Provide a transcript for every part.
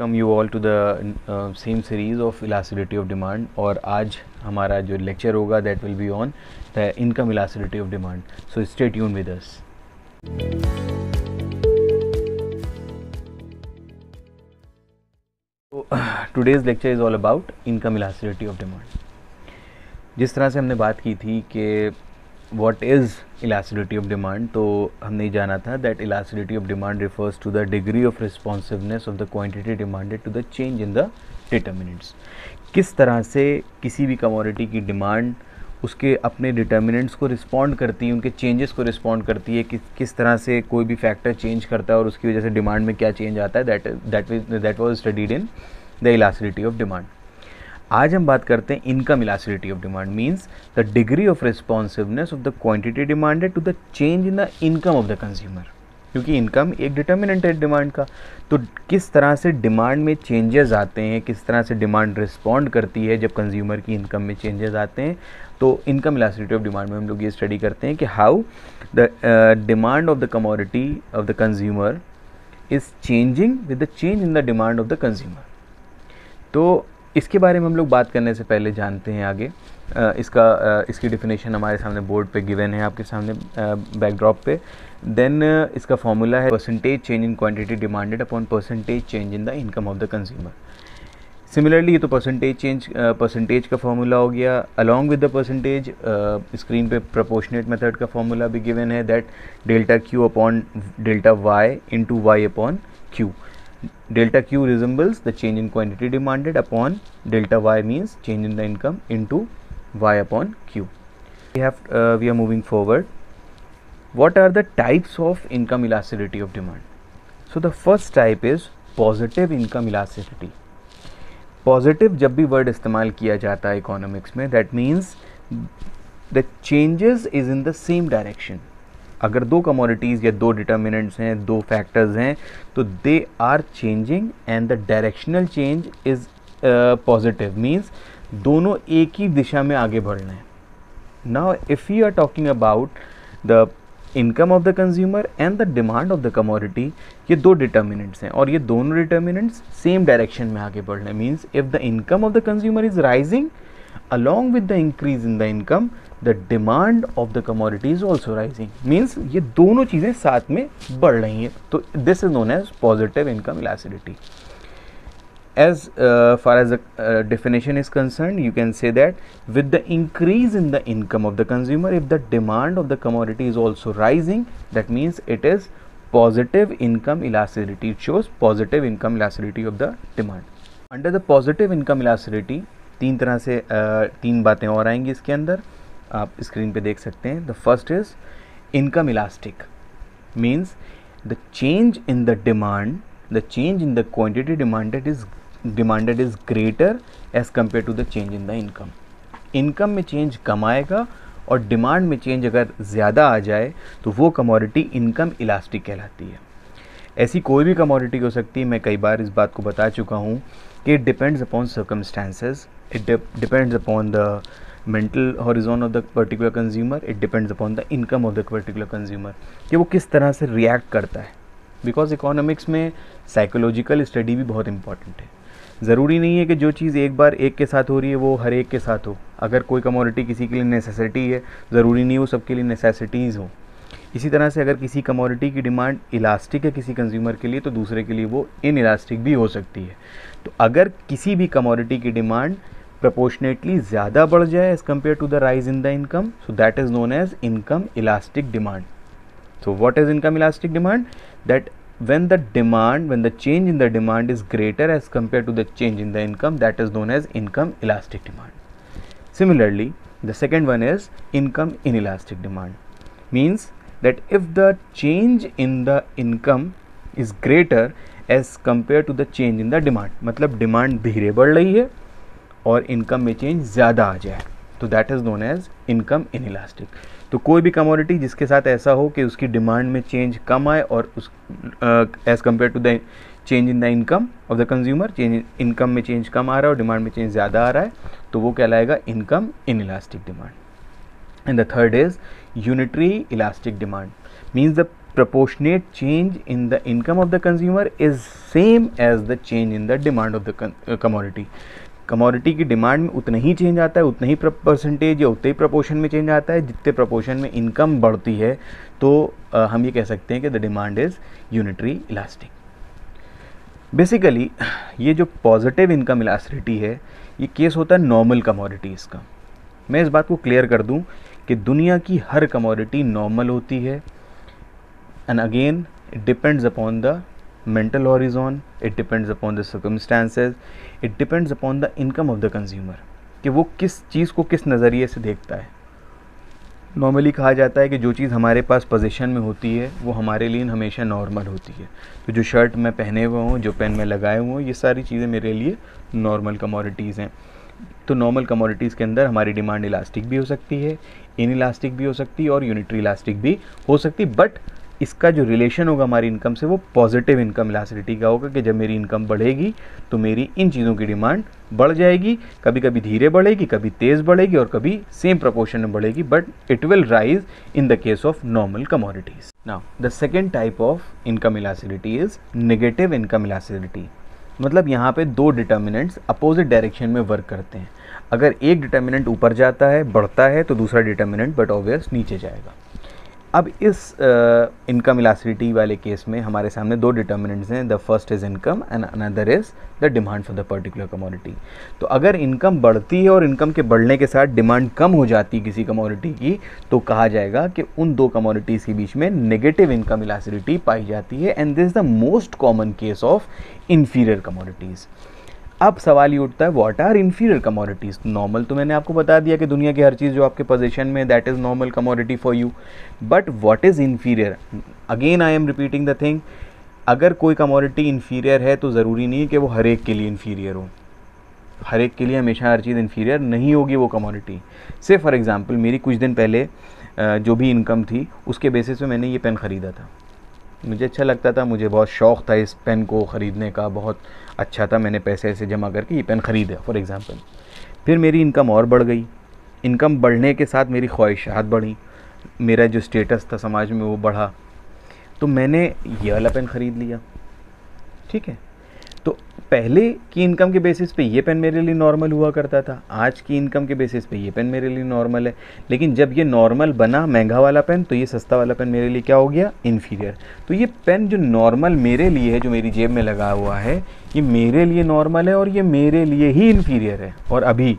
Welcome you all to the same series of elasticity of demand. और आज हमारा जो लेक्चर होगा that will be on the income elasticity of demand. So stay tuned with us. Today's lecture is all about income elasticity of demand. जिस तरह से हमने बात की थी कि what is elasticity of demand, तो हमने जाना था that elasticity of demand refers to the degree of responsiveness of the quantity demanded to the change in the determinants. किस तरह से किसी भी कमोडिटी की डिमांड उसके अपने डिटर्मिनेंट्स को रिस्पॉन्ड करती है, उनके चेंजेस को रिस्पॉन्ड करती है, किस तरह से कोई भी फैक्टर चेंज करता है और उसकी वजह से डिमांड में क्या चेंज आता है, that was studied in the elasticity of demand. आज हम बात करते हैं income elasticity of demand, means the degree of responsiveness of the quantity demanded to the change in the income of the consumer. क्योंकि income एक determinant है demand का, तो किस तरह से डिमांड में चेंजेस आते हैं, किस तरह से डिमांड रिस्पॉन्ड करती है जब कंज्यूमर की इनकम में चेंजेस आते हैं। तो इनकम इलास्टिसिटी ऑफ डिमांड में हम लोग ये स्टडी करते हैं कि how the demand of the commodity of the consumer is changing with the change in the demand of the consumer. तो इसके बारे में हम लोग बात करने से पहले जानते हैं आगे इसकी डिफिनेशन हमारे सामने बोर्ड पे गिवन है, आपके सामने बैकड्रॉप पे। देन इसका फॉर्मूला है percentage change in quantity demanded upon percentage change in the income of the consumer. Similarly ये तो परसेंटेज का फॉर्मूला हो गया। Along with the percentage screen पे प्रोपोर्शनेट मेथड का फॉर्मूला भी गिवन है, that delta Q upon delta Y into Y upon Q. Delta Q resembles the change in quantity demanded upon delta Y means change in the income into Y upon Q. We are moving forward. What are the types of income elasticity of demand? So the first type is positive income elasticity. Positive जब भी word इस्तेमाल किया जाता है economics में, that means the changes is in the same direction. अगर दो commodities या दो डिटर्मिनेंट्स हैं, दो फैक्टर्स हैं, तो they are changing and the directional change is positive, means दोनों एक ही दिशा में आगे बढ़ रहे हैं। Now if you are talking about the income of the consumer and the demand of the commodity, ये दो डिटर्मिनेंट्स हैं और ये दोनों डिटर्मिनेंट्स सेम डायरेक्शन में आगे बढ़ रहे हैं। Means if the income of the consumer is rising along with the increase in the income, the demand of the commodity is also rising. Means ये दोनों चीज़ें साथ में बढ़ रही हैं, तो this is known as positive income elasticity. As far as the definition is concerned, you can say that with the increase in the income of the consumer, if the demand of the commodity is also rising, that means it is positive income elasticity. It shows positive income elasticity of the demand. Under the positive income elasticity, तीन बातें और आएंगी इसके अंदर, आप screen पे देख सकते हैं। The first is income elastic, means the change in the demand, the change in the quantity demanded is greater as compare to the change in the income. Income में चेंज कम आएगा और डिमांड में change अगर ज़्यादा आ जाए तो वो कमोडिटी इनकम इलास्टिक कहलाती है। ऐसी कोई भी कमोडिटी हो सकती है, मैं कई बार इस बात को बता चुका हूँ कि it depends upon circumstances, it depends upon the mental horizon of the particular consumer, it depends upon the income of the particular consumer, कि वो किस तरह से react करता है। बिकॉज इकोनॉमिक्स में साइकोलॉजिकल स्टडी भी बहुत इंपॉर्टेंट है। ज़रूरी नहीं है कि जो चीज़ एक बार एक के साथ हो रही है वो हर एक के साथ हो। अगर कोई कमोडिटी किसी के लिए नेसेसिटी है, ज़रूरी नहीं वो सबके लिए नेसेसिटीज़ हो। इसी तरह से अगर किसी कमोडिटी की डिमांड इलास्टिक है किसी कंज्यूमर के लिए, तो दूसरे के लिए वो इन इलास्टिक भी हो सकती है। तो अगर किसी भी कमोडिटी की डिमांड proportionately ज़्यादा बढ़ जाए as compared to the rise in the income, so that is known as income elastic demand. So what is income elastic demand? That when the change in the demand is greater as compared to the change in the income, that is known as income elastic demand. Similarly, the second one is income inelastic demand, means that if the change in the income is greater as compared to the change in the demand, मतलब demand धीरे बढ़ रही है और income में change ज़्यादा आ जाए, तो that is known as income inelastic. तो कोई भी कमोडिटी जिसके साथ ऐसा हो कि उसकी डिमांड में चेंज कम आए और उस as compare to the change in the income of the consumer, income में चेंज कम आ रहा है और डिमांड में चेंज ज़्यादा आ रहा है, तो वो कहलाएगा income inelastic demand. And the third is unitary elastic demand, means the proportionate change in the income of the consumer is same as the change in the demand of the commodity. Commodity की demand में उतना ही change आता है, उतना ही percentage या उतने ही proportion में change आता है जितने प्रपोर्शन में इनकम बढ़ती है। तो हम ये कह सकते हैं कि the demand is unitary elastic. Basically ये जो पॉजिटिव इनकम इलास्टिसिटी है ये केस होता है नॉर्मल कमोडिटीज़ का। मैं इस बात को क्लियर कर दूं कि दुनिया की हर कमोडिटी नॉर्मल होती है, and again it depends upon the mental horizon, it depends upon the circumstances, it depends upon the income of the consumer, कि वो किस चीज़ को किस नज़रिए से देखता है। नॉर्मली कहा जाता है कि जो चीज़ हमारे पास पोजीशन में होती है वो हमारे लिए हमेशा नॉर्मल होती है। तो जो शर्ट मैं पहने हुआ हूँ, जो पेन में लगाए हुए हूँ, ये सारी चीज़ें मेरे लिए नॉर्मल कमोडिटीज़ हैं। तो नॉर्मल कमोडिटीज़ के अंदर हमारी डिमांड इलास्टिक भी हो सकती है, इन इलास्टिक भी हो सकती है और यूनिटरी इलास्टिक भी हो सकती है, बट इसका जो रिलेशन होगा हमारी इनकम से वो पॉजिटिव इनकम इलास्टिसिटी का होगा कि जब मेरी इनकम बढ़ेगी तो मेरी इन चीज़ों की डिमांड बढ़ जाएगी। कभी कभी धीरे बढ़ेगी, कभी तेज़ बढ़ेगी और कभी सेम प्रोपोर्शन में बढ़ेगी, but it will rise in the case of normal commodities. Now the second type of income elasticity is negative income elasticity. मतलब यहाँ पे दो डिटर्मिनेंट्स अपोजिट डायरेक्शन में वर्क करते हैं। अगर एक डिटर्मिनेंट ऊपर जाता है, बढ़ता है, तो दूसरा डिटर्मिनेंट बट ऑब्वियस नीचे जाएगा। अब इस इनकम इलास्टिसिटी वाले केस में हमारे सामने दो डिटर्मिनेंट्स हैं, the first is income and another is the demand for the particular commodity. तो अगर इनकम बढ़ती है और इनकम के बढ़ने के साथ डिमांड कम हो जाती है किसी कमोडिटी की, तो कहा जाएगा कि उन दो कमोडिटीज़ के बीच में नेगेटिव इनकम इलास्टिसिटी पाई जाती है, and this is the most common case of inferior commodities. अब सवाल ये उठता है, what are inferior commodities. Normal तो मैंने आपको बता दिया कि दुनिया की हर चीज़ जो आपके पोजीशन में, that is normal commodity for you, but what is inferior. Again I am repeating the thing, अगर कोई कमोडिटी इन्फीरियर है तो ज़रूरी नहीं है कि वो हर एक के लिए इन्फीरियर हो। हर एक के लिए हमेशा हर चीज़ इन्फीरियर नहीं होगी वो कमोडिटी। से फॉर एग्ज़ाम्पल मेरी कुछ दिन पहले जो भी इनकम थी उसके बेसिस पे मैंने ये पेन ख़रीदा था। मुझे अच्छा लगता था, मुझे बहुत शौक़ था इस पेन को ख़रीदने का, बहुत अच्छा था, मैंने पैसे ऐसे जमा करके ये पेन ख़रीदा फॉर एग्ज़ाम्पल। फिर मेरी इनकम और बढ़ गई, इनकम बढ़ने के साथ मेरी ख्वाहिशात बढ़ी, मेरा जो स्टेटस था समाज में वो बढ़ा, तो मैंने ये वाला पेन ख़रीद लिया। ठीक है, तो पहले की इनकम के बेसिस पे ये पेन मेरे लिए नॉर्मल हुआ करता था, आज की इनकम के बेसिस पे ये पेन मेरे लिए नॉर्मल है। लेकिन जब ये नॉर्मल बना महंगा वाला पेन, तो ये सस्ता वाला पेन मेरे लिए क्या हो गया, इन्फीरियर। तो ये पेन जो नॉर्मल मेरे लिए है, जो मेरी जेब में लगा हुआ है, ये मेरे लिए नॉर्मल है और ये मेरे लिए ही इन्फीरियर है। और अभी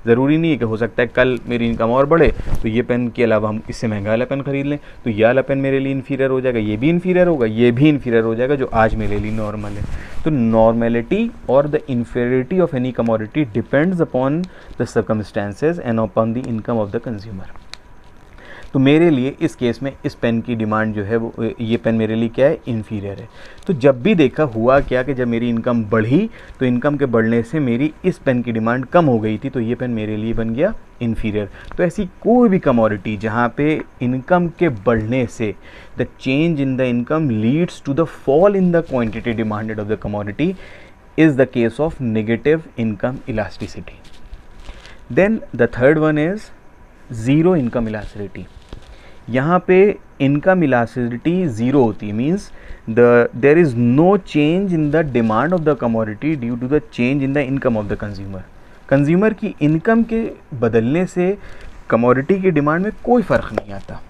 ज़रूरी नहीं है कि हो सकता है कल मेरी इनकम और बढ़े तो ये पेन के अलावा हम इससे महंगा वाला पेन ख़रीद लें, तो ये वाला पेन मेरे लिए इन्फीरियर हो जाएगा, ये भी इन्फीरियर होगा, ये भी इन्फीरियर हो जाएगा, जो आज मेरे लिए नॉर्मल है। तो नॉर्मेलिटी और the inferiority of any commodity depends upon the circumstances and upon the income of the consumer. तो मेरे लिए इस केस में इस पेन की डिमांड जो है वो, ये पेन मेरे लिए क्या है, इन्फीरियर है। तो जब भी देखा हुआ क्या कि जब मेरी इनकम बढ़ी तो इनकम के बढ़ने से मेरी इस पेन की डिमांड कम हो गई थी, तो ये पेन मेरे लिए बन गया इन्फीरियर। तो ऐसी कोई भी कमोडिटी जहाँ पे इनकम के बढ़ने से the change in the income leads to the fall in the quantity demanded of the commodity is the case of negative income elasticity. Then the third one is zero income elasticity. यहाँ पे income elasticity zero होती है, means there is no change in the demand of the commodity due to the change in the income of the consumer. Consumer की income के बदलने से commodity की demand में कोई फ़र्क नहीं आता।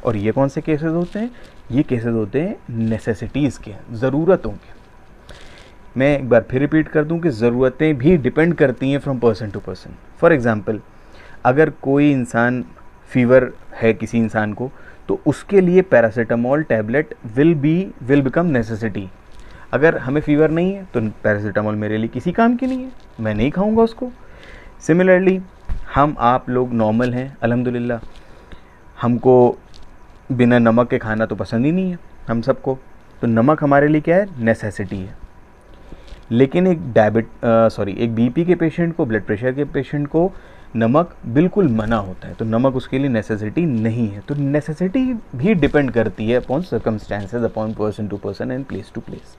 और ये कौन से केसेस होते हैं, ये केसेस होते हैं नेसेसिटीज़ के, ज़रूरतों के। मैं एक बार फिर रिपीट कर दूं कि ज़रूरतें भी डिपेंड करती हैं from person to person. For example, अगर कोई इंसान फीवर है किसी इंसान को, तो उसके लिए paracetamol tablet will become necessity. अगर हमें फीवर नहीं है तो पैरासीटामोल मेरे लिए किसी काम की नहीं है, मैं नहीं खाऊंगा उसको। सिमिलरली हम आप लोग नॉर्मल हैं अल्हम्दुलिल्लाह, हमको बिना नमक के खाना तो पसंद ही नहीं है हम सबको, तो नमक हमारे लिए क्या है, नेसेसिटी है। लेकिन एक बीपी के पेशेंट को, ब्लड प्रेशर के पेशेंट को नमक बिल्कुल मना होता है, तो नमक उसके लिए नेसेसिटी नहीं है। तो नेसेसिटी भी डिपेंड करती है upon circumstances, upon person to person and place to place.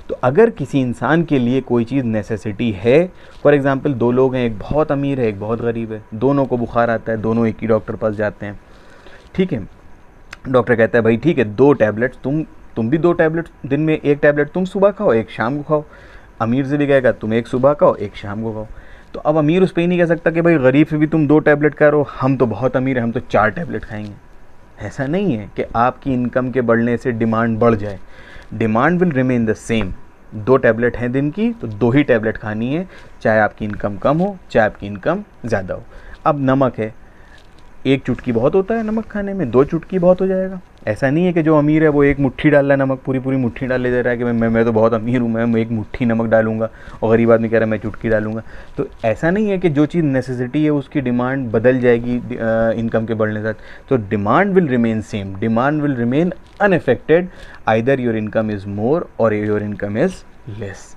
तो अगर किसी इंसान के लिए कोई चीज़ नेसेसिटी है, फॉर एग्जांपल दो लोग हैं, एक बहुत अमीर है, एक बहुत गरीब है, दोनों को बुखार आता है, दोनों एक ही डॉक्टर पास जाते हैं, ठीक है, डॉक्टर कहता है भाई ठीक है 2 टैबलेट्स तुम भी 2 टैबलेट दिन में, 1 टैबलेट तुम सुबह खाओ, 1 शाम को खाओ। अमीर से भी कहेगा तुम 1 सुबह खाओ, 1 शाम को खाओ। तो अब अमीर उस पर ही नहीं कह सकता कि भाई गरीब से भी तुम 2 टैबलेट खा रहे हो, हम तो बहुत अमीर हैं, हम तो 4 टैबलेट खाएंगे। ऐसा नहीं है कि आपकी इनकम के बढ़ने से डिमांड बढ़ जाए। Demand will remain the same. 2 tablet हैं दिन की तो 2 ही टैबलेट खानी है, चाहे आपकी इनकम कम हो चाहे आपकी इनकम ज़्यादा हो। अब नमक है, 1 चुटकी बहुत होता है नमक खाने में, 2 चुटकी बहुत हो जाएगा। ऐसा नहीं है कि जो अमीर है वो 1 मुट्ठी डाल रहा है नमक, पूरी पूरी मुट्ठी डाल ले दे रहा है कि मैं तो बहुत अमीर हूँ, मैं 1 मुट्ठी नमक डालूंगा, और गरीब आदमी कह रहा है मैं चुटकी डालूंगा। तो ऐसा नहीं है कि जो चीज़ नेसेसिटी है उसकी डिमांड बदल जाएगी इनकम के बढ़ने के साथ। तो demand will remain same, demand will remain unaffected, either your income is more और योर इनकम इज़ लेस।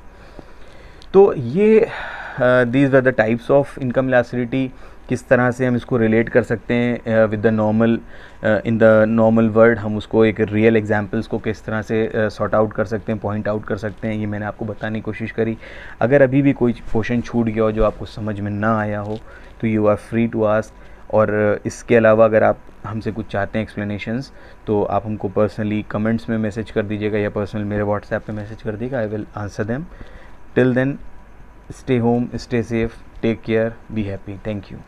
तो ये these are the types of income elasticity. किस तरह से हम इसको रिलेट कर सकते हैं with the normal, in the normal word, हम उसको एक रियल एग्जांपल्स को किस तरह से सॉर्ट आउट कर सकते हैं, पॉइंट आउट कर सकते हैं, ये मैंने आपको बताने की कोशिश करी। अगर अभी भी कोई क्वेश्चन छूट गया हो जो आपको समझ में ना आया हो तो you are free to ask. और इसके अलावा अगर आप हमसे कुछ चाहते हैं एक्सप्लेनेशंस तो आप हमको पर्सनली कमेंट्स में मैसेज कर दीजिएगा या पर्सनल मेरे व्हाट्सएप पे मैसेज कर दीजिएगा, I will answer them. Till then, stay home, stay safe, take care, be happy. Thank you.